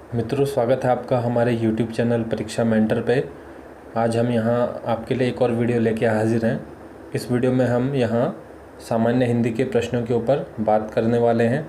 मित्रों, स्वागत है आपका हमारे YouTube चैनल परीक्षा मेंटर पे। आज हम यहाँ आपके लिए एक और वीडियो लेके हाजिर हैं। इस वीडियो में हम यहाँ सामान्य हिंदी के प्रश्नों के ऊपर बात करने वाले हैं।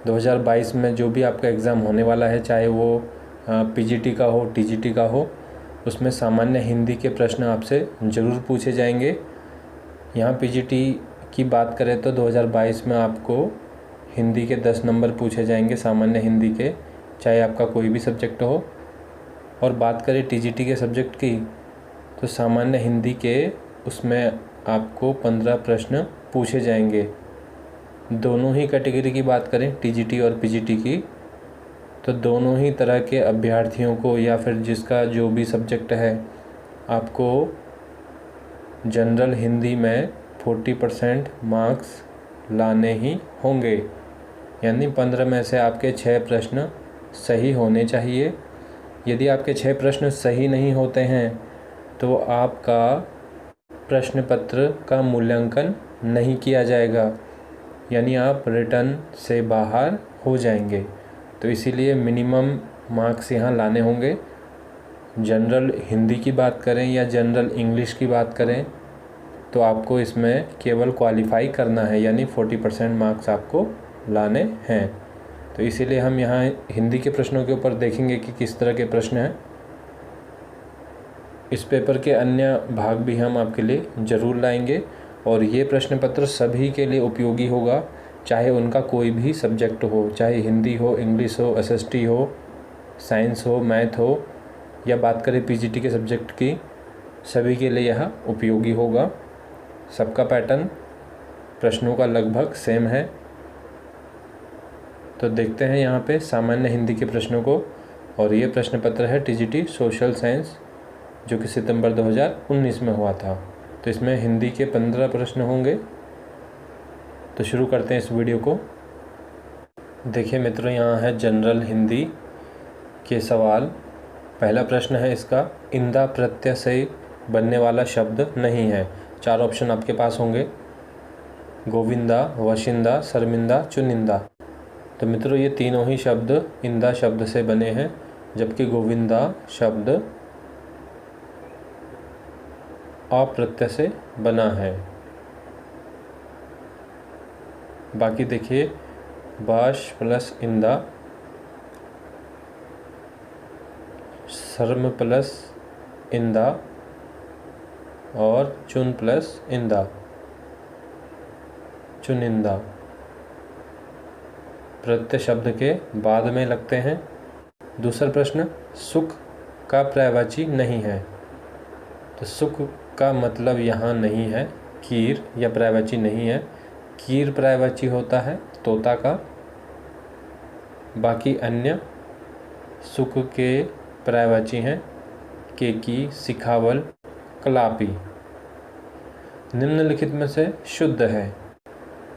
2022 में जो भी आपका एग्ज़ाम होने वाला है, चाहे वो पीजीटी का हो, टीजीटी का हो, उसमें सामान्य हिंदी के प्रश्न आपसे ज़रूर पूछे जाएंगे। यहाँ पीजीटी की बात करें तो 2022 में आपको हिंदी के 10 नंबर पूछे जाएंगे, सामान्य हिंदी के, चाहे आपका कोई भी सब्जेक्ट हो। और बात करें टीजीटी के सब्जेक्ट की, तो सामान्य हिंदी के उसमें आपको 15 प्रश्न पूछे जाएंगे। दोनों ही कैटेगरी की बात करें, टीजीटी और पीजीटी की, तो दोनों ही तरह के अभ्यर्थियों को या फिर जिसका जो भी सब्जेक्ट है, आपको जनरल हिंदी में 40% मार्क्स लाने ही होंगे। यानी 15 में से आपके 6 प्रश्न सही होने चाहिए। यदि आपके 6 प्रश्न सही नहीं होते हैं तो आपका प्रश्न पत्र का मूल्यांकन नहीं किया जाएगा, यानी आप रिटर्न से बाहर हो जाएंगे। तो इसीलिए मिनिमम मार्क्स यहाँ लाने होंगे। जनरल हिंदी की बात करें या जनरल इंग्लिश की बात करें तो आपको इसमें केवल क्वालिफाई करना है, यानी 40% मार्क्स आपको लाने हैं। तो इसीलिए हम यहाँ हिंदी के प्रश्नों के ऊपर देखेंगे कि किस तरह के प्रश्न हैं। इस पेपर के अन्य भाग भी हम आपके लिए ज़रूर लाएंगे और ये प्रश्न पत्र सभी के लिए उपयोगी होगा, चाहे उनका कोई भी सब्जेक्ट हो, चाहे हिंदी हो, इंग्लिश हो, एसएसटी हो, साइंस हो, मैथ हो, या बात करें पीजीटी के सब्जेक्ट की, सभी के लिए यह उपयोगी होगा। सबका पैटर्न प्रश्नों का लगभग सेम है। तो देखते हैं यहाँ पे सामान्य हिंदी के प्रश्नों को। और ये प्रश्न पत्र है टीजीटी सोशल साइंस, जो कि सितंबर 2019 में हुआ था। तो इसमें हिंदी के 15 प्रश्न होंगे। तो शुरू करते हैं इस वीडियो को। देखिए मित्रों, यहाँ है जनरल हिंदी के सवाल। पहला प्रश्न है इसका, इंदा प्रत्यय से बनने वाला शब्द नहीं है। 4 ऑप्शन आपके पास होंगे, गोविंदा, वशिंदा, शर्मिंदा, चुनिंदा। तो मित्रों, ये तीनों ही शब्द इंदा शब्द से बने हैं, जबकि गोविंदा शब्द अप्रत्यय से बना है। बाकी देखिए, बाश प्लस इंदा, शर्म प्लस इंदा और चुन प्लस इंदा, चुनिंदा प्रत्यय शब्द के बाद में लगते हैं। दूसरा प्रश्न, सुख का पर्यायवाची नहीं है। तो सुख का मतलब यहाँ नहीं है कीर, या पर्यायवाची नहीं है। कीर पर्यायवाची होता है तोता का। बाकी अन्य सुख के पर्यायवाची हैं केकी, सिखावल, कलापी। निम्नलिखित में से शुद्ध है।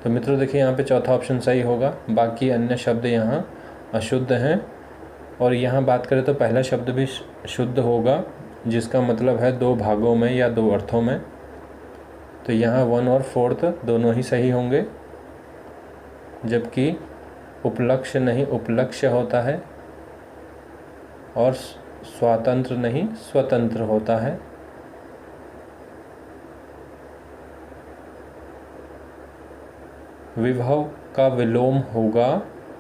तो मित्रों देखिए, यहाँ पे चौथा ऑप्शन सही होगा। बाकी अन्य शब्द यहाँ अशुद्ध हैं। और यहाँ बात करें तो पहला शब्द भी शुद्ध होगा, जिसका मतलब है 2 भागों में या 2 अर्थों में। तो यहाँ 1 और 4 दोनों ही सही होंगे, जबकि उपलक्ष्य नहीं उपलक्ष्य होता है और स्वातंत्र नहीं स्वतंत्र होता है। विभव का विलोम होगा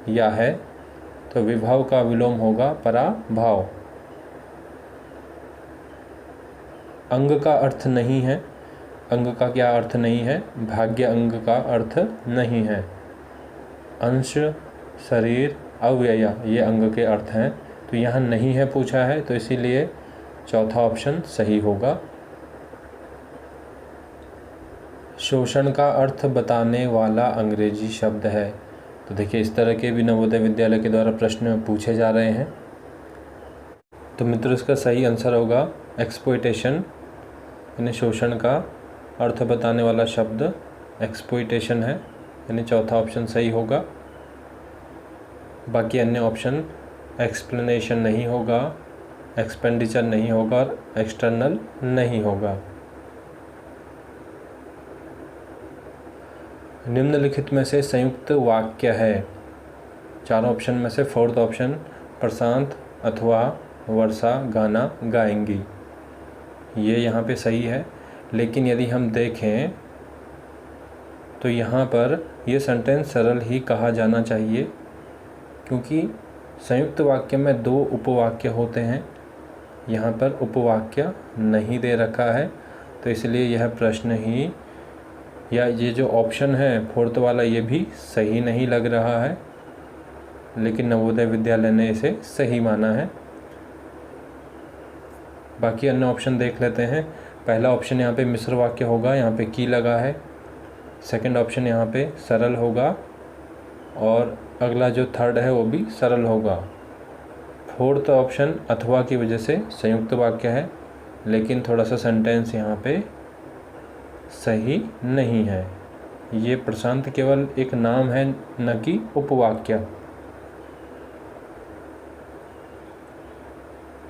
या है, तो विभव का विलोम होगा पराभाव। अंग का अर्थ नहीं है। अंग का क्या अर्थ नहीं है? भाग्य अंग का अर्थ नहीं है। अंश, शरीर, अव्यय, ये अंग के अर्थ हैं। तो यहाँ नहीं है पूछा है, तो इसीलिए चौथा ऑप्शन सही होगा। शोषण का अर्थ बताने वाला अंग्रेजी शब्द है। तो देखिए, इस तरह के भी नवोदय विद्यालय के द्वारा प्रश्न पूछे जा रहे हैं। तो मित्रों, इसका सही आंसर होगा एक्सप्लॉयटेशन, यानी शोषण का अर्थ बताने वाला शब्द एक्सप्लॉयटेशन है, यानी चौथा ऑप्शन सही होगा। बाकी अन्य ऑप्शन एक्सप्लेनेशन नहीं होगा, एक्सपेंडिचर नहीं होगा और एक्सटर्नल नहीं होगा। निम्नलिखित में से संयुक्त वाक्य है। 4 ऑप्शन में से 4th ऑप्शन प्रशांत अथवा वर्षा गाना गाएंगी। ये यहाँ पे सही है, लेकिन यदि हम देखें तो यहाँ पर ये सेंटेंस सरल ही कहा जाना चाहिए, क्योंकि संयुक्त वाक्य में 2 उपवाक्य होते हैं। यहाँ पर उपवाक्य नहीं दे रखा है, तो इसलिए यह प्रश्न ही या ये जो ऑप्शन है 4th वाला ये भी सही नहीं लग रहा है, लेकिन नवोदय विद्यालय ने इसे सही माना है। बाकी अन्य ऑप्शन देख लेते हैं। पहला ऑप्शन यहाँ पे मिश्र वाक्य होगा, यहाँ पे की लगा है। सेकंड ऑप्शन यहाँ पे सरल होगा, और अगला जो 3rd है वो भी सरल होगा। 4th ऑप्शन अथवा की वजह से संयुक्त वाक्य है, लेकिन थोड़ा सा सेंटेंस यहाँ पे सही नहीं है। ये प्रशांत केवल एक नाम है, न कि उपवाक्य।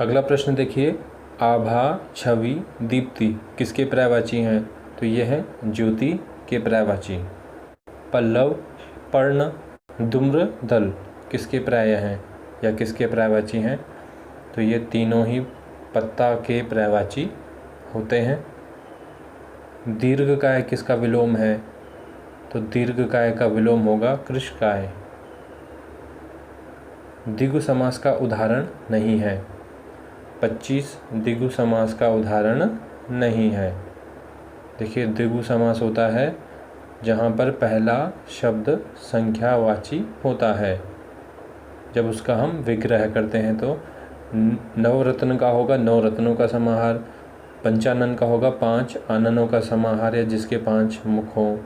अगला प्रश्न देखिए, आभा, छवि, दीप्ति किसके पर्यायवाची हैं? तो ये है ज्योति के पर्यायवाची। पल्लव, पर्ण, धूम्र, दल किसके पर्याय हैं या किसके पर्यायवाची हैं? तो ये तीनों ही पत्ता के पर्यायवाची होते हैं। दीर्घकाय किसका विलोम है? तो दीर्घकाय का विलोम होगा कृशकाय। द्विगु समास का उदाहरण नहीं है। 25 द्विगु समास का उदाहरण नहीं है। देखिए, द्विगु समास होता है जहाँ पर पहला शब्द संख्यावाची होता है। जब उसका हम विग्रह करते हैं तो नवरत्न का होगा 9 रत्नों का समाहार, पंचानन का होगा 5 आननों का समाहार या जिसके 5 मुख हों,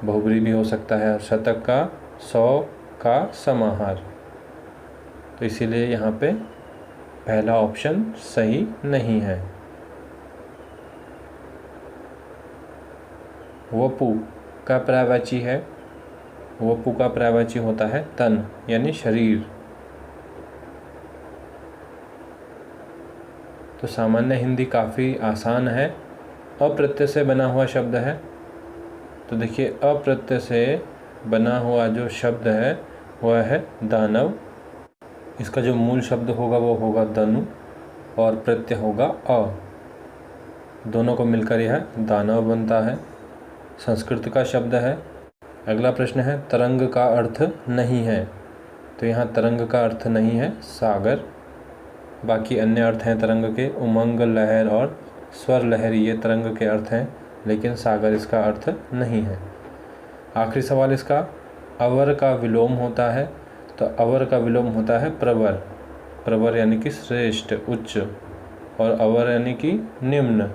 बहुब्री भी हो सकता है, और शतक का 100 का समाहार। तो इसीलिए यहाँ पे पहला ऑप्शन सही नहीं है। वपु का पर्यायवाची है, वपु का पर्यायवाची होता है तन यानी शरीर। तो सामान्य हिंदी काफ़ी आसान है। अप्रत्यय से बना हुआ शब्द है, तो देखिए अप्रत्यय से बना हुआ जो शब्द है वह है दानव। इसका जो मूल शब्द होगा वो होगा दनु, और प्रत्यय होगा अ। दोनों को मिलकर यह दानव बनता है। संस्कृत का शब्द है। अगला प्रश्न है, तरंग का अर्थ नहीं है। तो यहाँ तरंग का अर्थ नहीं है सागर। बाकी अन्य अर्थ हैं तरंग के, उमंग, लहर और स्वर लहरी, ये तरंग के अर्थ हैं, लेकिन सागर इसका अर्थ नहीं है। आखिरी सवाल इसका, अवर का विलोम होता है। तो अवर का विलोम होता है प्रवर। प्रवर यानी कि श्रेष्ठ, उच्च, और अवर यानी कि निम्न।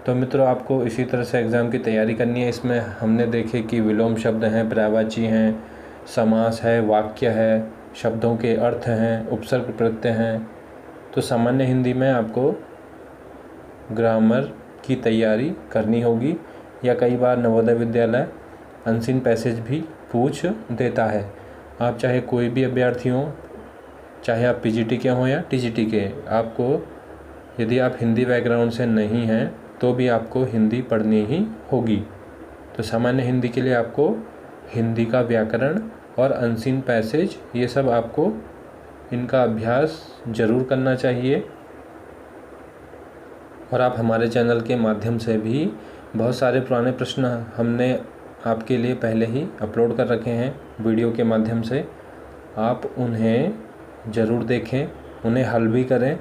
तो मित्रों, आपको इसी तरह से एग्ज़ाम की तैयारी करनी है। इसमें हमने देखे कि विलोम शब्द हैं, पर्यायवाची हैं, समास है, वाक्य है, शब्दों के अर्थ हैं, उपसर्ग प्रत्यय हैं। तो सामान्य हिंदी में आपको ग्रामर की तैयारी करनी होगी, या कई बार नवोदय विद्यालय अनसीन पैसेज भी पूछ देता है। आप चाहे कोई भी अभ्यर्थी हों, चाहे आप पीजीटी के हों या टीजीटी के, आपको यदि आप हिंदी बैकग्राउंड से नहीं हैं तो भी आपको हिंदी पढ़नी ही होगी। तो सामान्य हिंदी के लिए आपको हिंदी का व्याकरण और अनसीन पैसेज, ये सब आपको इनका अभ्यास ज़रूर करना चाहिए। और आप हमारे चैनल के माध्यम से भी बहुत सारे पुराने प्रश्न हमने आपके लिए पहले ही अपलोड कर रखे हैं वीडियो के माध्यम से। आप उन्हें ज़रूर देखें, उन्हें हल भी करें,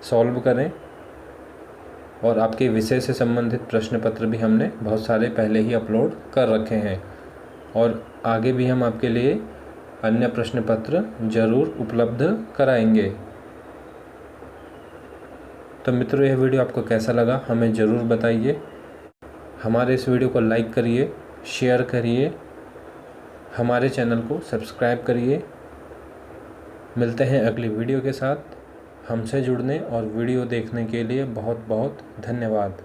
सॉल्व करें, और आपके विषय से संबंधित प्रश्न पत्र भी हमने बहुत सारे पहले ही अपलोड कर रखे हैं, और आगे भी हम आपके लिए अन्य प्रश्न पत्र ज़रूर उपलब्ध कराएंगे। तो मित्रों, यह वीडियो आपको कैसा लगा हमें ज़रूर बताइए। हमारे इस वीडियो को लाइक करिए, शेयर करिए, हमारे चैनल को सब्सक्राइब करिए। मिलते हैं अगली वीडियो के साथ। हमसे जुड़ने और वीडियो देखने के लिए बहुत बहुत धन्यवाद।